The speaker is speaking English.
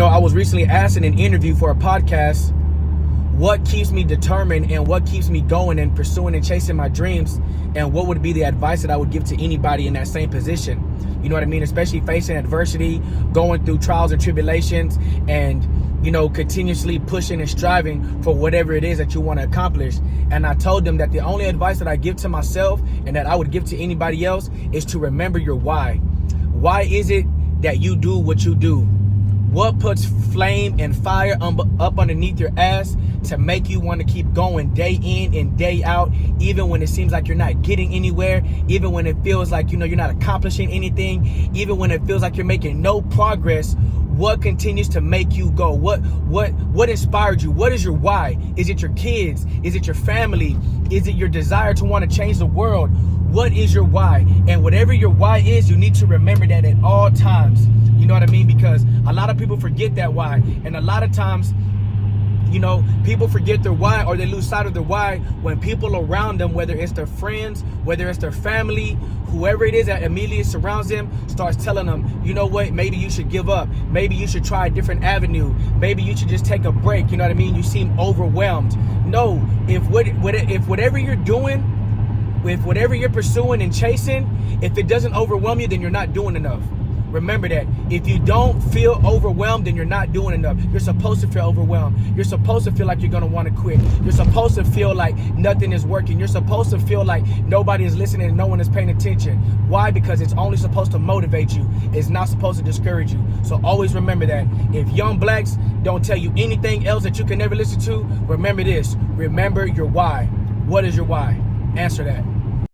I was recently asked in an interview for a podcast, what keeps me determined and what keeps me going and pursuing and chasing my dreams, and what would be the advice that I would give to anybody in that same position. You know what I mean? Especially facing adversity, going through trials and tribulations, and continuously pushing and striving for whatever it is that you want to accomplish. And I told them that the only advice that I give to myself and that I would give to anybody else is to remember your why. Why is it that you do what you do? What puts flame and fire up underneath your ass to make you want to keep going day in and day out, even when it seems like you're not getting anywhere, even when it feels like you're not accomplishing anything, even when it feels like you're making no progress? What continues to make you go? What inspired you? What is your why? Is it your kids? Is it your family? Is it your desire to want to change the world? What is your why? And whatever your why is, you need to remember that at all times. You know what I mean? Because a lot of people forget that why. And a lot of times, people forget their why, or they lose sight of their why when people around them, whether it's their friends, whether it's their family, whoever it is that immediately surrounds them, starts telling them, you know what, maybe you should give up. Maybe you should try a different avenue. Maybe you should just take a break. You know what I mean? You seem overwhelmed. No, if whatever you're doing, if whatever you're pursuing and chasing, if it doesn't overwhelm you, then you're not doing enough. Remember that. If you don't feel overwhelmed, then you're not doing enough. You're supposed to feel overwhelmed. You're supposed to feel like you're going to want to quit. You're supposed to feel like nothing is working. You're supposed to feel like nobody is listening and no one is paying attention. Why? Because it's only supposed to motivate you. It's not supposed to discourage you. So always remember that. If young Blax don't tell you anything else that you can never listen to, remember this. Remember your why. What is your why? Answer that.